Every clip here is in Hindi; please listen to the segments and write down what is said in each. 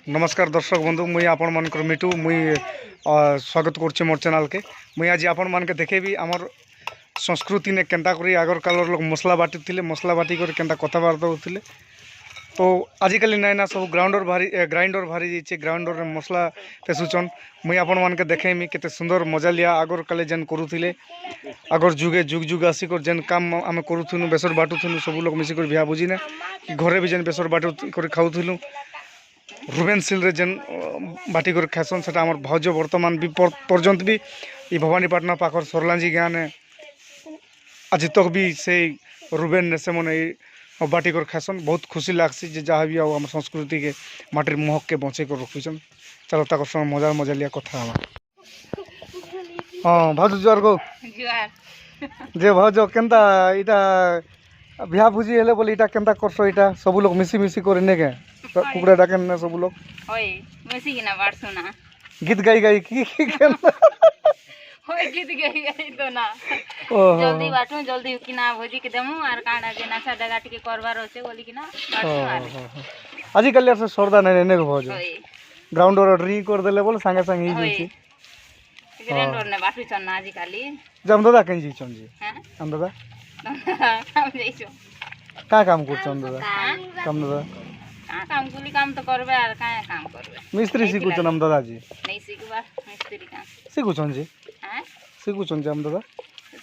नमस्कार दर्शक बंधु मुई आपण मानकर मिटू मुई स्वागत करछे मोर चैनल के। मुई आज आपण मान के देखेबी आमर संस्कृति ने केंता करी आगर कालर लोग मसला बाटुथिले, मसला बाटी कर केंता कथबार्ता होथिले। तो आजिकल नाई ना सब ग्राइंडर भारी जाइए, ग्राइंडर रे मसला पेसुचन। मुई आपण मान के देखेमी केते सुंदर मजा लिया आगर काले जेन करुथिले, आगर जुगे जुग जुग आसिकर जेन काम आमे करुथुनु, बेसर बाटुथुनु, सब लोग मिसिकर बिहा बुझिने घरे भी जेन बेसर बाटु कर खाउथुनु। रुबेन सिल रे जेन बाटी कर खासन सेटा हमर भाउज वर्तमान भी पर्यंत भी ये भवानीपाटना पाखर सरलांजी गाँ ने आज तक भी से रुबेन ने से मन बाटी कर खासन। बहुत खुशी लागसी जे जहाँ भी आओ हम संस्कृति के माटिर महक के बचे कर रखुचन। चलो ताकर संग मजा मजा लिया कथा हम। हाँ भाउज जुआर को जे भाउज केंता इटा बिहा भुजी हेले बोले इटा केंता करसो, इटा सब लोग मिसी मिसी करे ने के कुकड़ा डाकेन ने सब लोग होय मिसी किना बाडसो ना गीत गाई गाई की केंता होय गीत गाई तो ना जल्दी बाटू जल्दी किना भोजी के देमु आर कांडा जे नासा डगा टिके करबार होचे बोली किना बाटू आर आजि कल से सरदा नै ने भोज होय ग्राउंड और ड्रिंक कर देले बोल संगे संगे ही जैसी ग्राइंडर ने बाटू छन ना आजि काली जम दादा कहीं जी छन जी हैं हम दादा काम जइसो का काम करछन दादा काम दादा काम कुली काम तो करबे आर काहे काम करबे मिस्त्री सिकुछन हम दादा जी नहीं सिकुबा मिस्त्री काम सिकुछन जी हैं सिकुछन जी हम दादा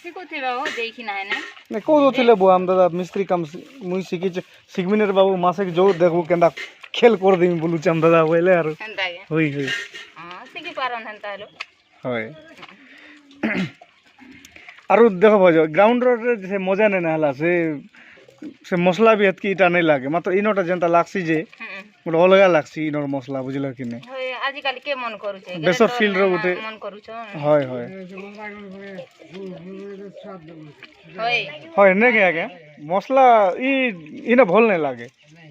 सिकुथिबा हो देखि ना है ना ने को थिले बो हम दादा मिस्त्री काम मुई सिकी सिगमिनेर बाबू मासे जो देखबो केंदा खेल कर देमी बोलु हम दादा बोले यार हंता के होई होई हां सिकी पारन हंता हेलो होय आरो देखो भाजो ग्राउंडर रे से मजा नै हला से मसला भी हेतकी इटा नै लागे मात्र इनोटा जेंता लागसी जे मोर अलगा लागसी इनोर मसला बुझलो कि नै होय आजि काल के मन करू छे बेसर फील रो उठे मन करू छ होय होय होय होय नै के आगे मसला इने भल नै लागे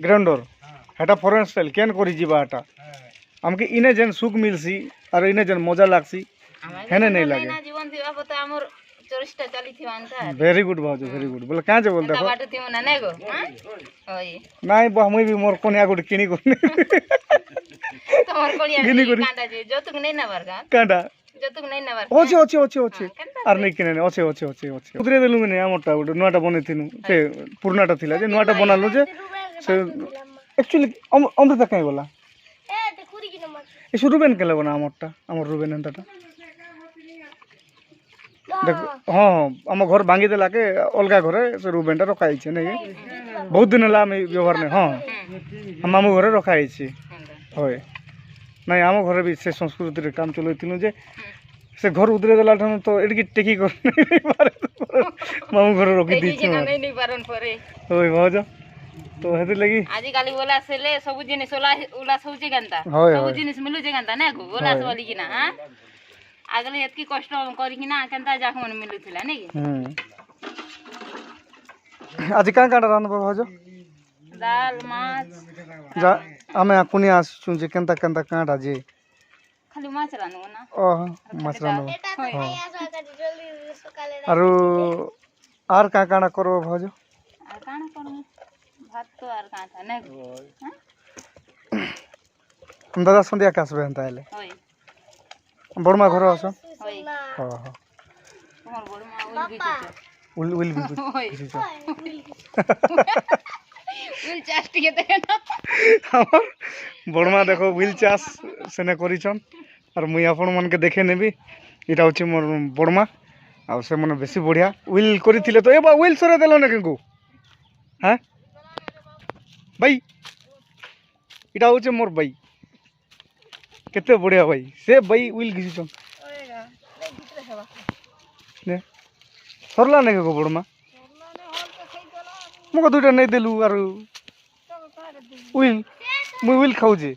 ग्राउंडर हेटा फॉरेन स्टाइल केन करी जीवा हटा हमके इने जेन सुख मिलसी और इने जेन मजा लागसी हेने नै लागे जीवन थी अब तो हमर 24टा चली थी मानता वेरी गुड भाजो वेरी गुड बोले का जे बोल देखो बाटू थी ना नै गो होय नाइ बा मुई भी मोर कोनिया गुड किनी कोनी तोर कोनिया कांडा जे जतुक नै ना बरगा कांडा जतुक नै ना बरगा ओचे ओचे ओचे ओचे आर नै किने ओचे ओचे ओचे ओचे उतरे देलु ने हमरटा गुड नोटा बनेथिनु से पुरनाटा थिला जे नोटा बनालु जे से एक्चुअली अमृत काई बोला ए ते खुरी कि नंबर ए रुबेन केले बना हमरटा हमर रुबेन हंताटा देख हाँ आम घर भांगी देला के अलगा घरे से रुबेनटा रखाई छे नै बहुत दिन हला हम व्यवहार नै हाँ हम मामू घरे रखाई छी होय नै आम घरे भी से संस्कृति रे काम चलैतिनु जे से घर उतरे देला ठन तो एडकी टेकी कर नै पारे मामू घरे रखी दी छी नै नै पारन परे होय भाज तो हेते लगी आजि काली बोला सेले सब जिनिस ओला सोचे गंता सब जिनिस मिलु जे गंता नै गो बोला सोली कि ना हां आगले एतकी कष्ट करी कि ना केनता जाक मन मिलु थिला नै आज का काटा रान भाज दाल माछ जा आमे कुनी आसु जे केनता केनता काटा जे खाली माछ रानो ना ओह माछ रानो आरो आर का काना करबो भाज आर काना करू भात तो आर का था नै हम दादा संध्या कासबे हंता हेले होय बड़मा घर आसो होय हां हां हमर बड़मा उल भी होय उल चाष्टी के देना हमर बड़मा देखो व्हील चास सेने करिछन और मुई आपन मन के देखे नेबी इटा होची मोर बड़मा आ से मन बेसी बढ़िया व्हील करिथिले तो ए बा व्हील सरे देलो ने केगु हैं भाई इटा होचे मोर भाई केते बढ़िया भाई से भाई व्हील घिसिछन ने सरला ने केगु बड़मा मको दुटा नै देलु आर व्हील मुई व्हील खाऊ जे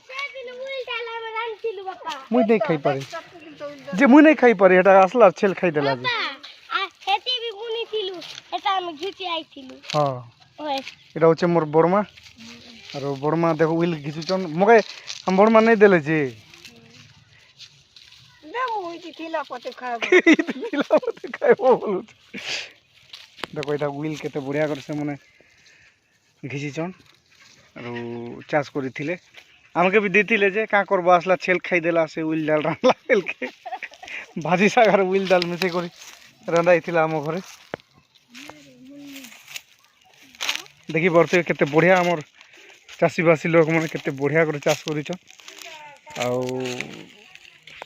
मुई नहीं खाई पारे जे मुई नहीं खाई पारे एटा असला छेल खाई देला जे हेती भी गुनी थिलु एटा हम घिची आई थिलु हां ओए एटा होचे मोर बड़मा और बड़मा देखो व्हील घिचुचन मके हम बड़मा नहीं देले जे थिला पते खाबो थिला पते खाबो बोलु देखो एटा व्हील केते बढ़िया कर से माने घिचीचन और चाष करथिले आमके भी देती जे क्या करबो आसला छेल खाई देला से उइल डाल रांधला छेल के भाजी सागर उइल डाल मिसे करी रंधाई थिला आम घरे देखी पड़ते केते बढ़िया आमर चाषीवासी लोक मैंने केते बढ़िया कर चाष कर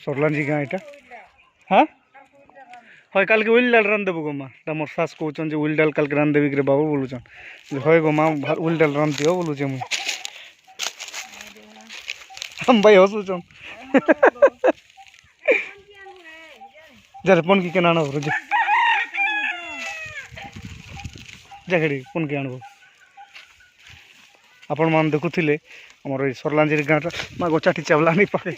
सरलांजी गाँ यहाँ हाँ হয় কালকে উইল ডাল রান দেবো গো মা আমার শাশ কৌছন যে উইল ডাল কালকে রান দেবি রে বাবু বলুছন হয় গো মা উইল ডাল রান দিও বলুছে মুই हम भाई हसुछन जरे पन की केना आनो रोज जगड़ी पन के आनबो आपण मान देखुथिले हमर ए सरलांजीर गाँटा मा गोचाटी चावला नहीं पाए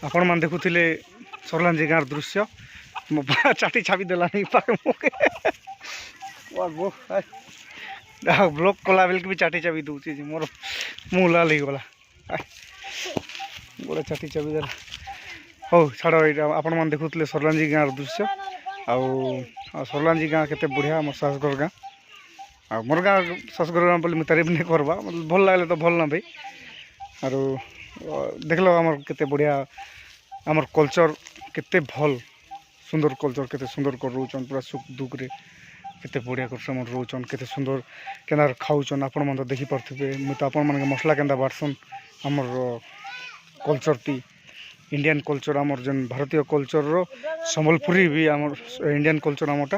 आपण मान देखुथिले सरलांजी गाँर दृश्य मो चाटी छापी देला नहीं पाए मोके वागो ब्लॉक कला बेल के भी चाटी चाबी दूची मोर मुँह लाल ही गला गोटे चाटी चाबी देला हो छाड़ यहाँ आपण मैंने देखुले सरलांजी गाँर दृश्य आउ सरलांजी गाँ केते बढ़िया मोर शासगर गाँ आ मोर गाँ शासगर गाँ बोली तारीफ नहीं करवा मतलब भल लगे तो भल ना भाई आरो देखल आमर केते बढ़िया आमर कल्चर केते भल सुंदर कल्चर केते सुंदर कर रोचन पूरा सुख दुख रे केते बढ़िया कर समर रोचन केते सुंदर केना खाऊचन आपण मन तो देखि परथिबे मु तो आपण मन के मसला केंदा बाटसन हमर कल्चर टी इंडियन कल्चर हमर जन भारतीय कल्चर रो संबलपुरी भी हमर इंडियन कल्चर हमटा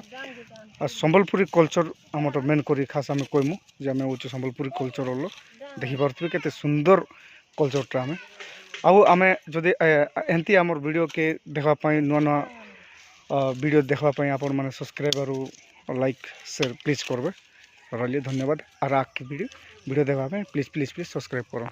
आ संबलपुरी कल्चर हमटा मेन करी खास हमें कहमु जे हमें होछ संबलपुरी कल्चर होलो देखि परथिबे केते सुंदर कल्चर टा हमें आउ आमे जदि एंती हमर वीडियो के देखा पाई नुआ नुआ वीडियो देखा पाई आपण माने सब्सक्राइब और लाइक शेयर प्लीज करबे रहिए धन्यवाद। और आगे वीडियो देखा प्लीज प्लीज प्लीज सब्सक्राइब करो।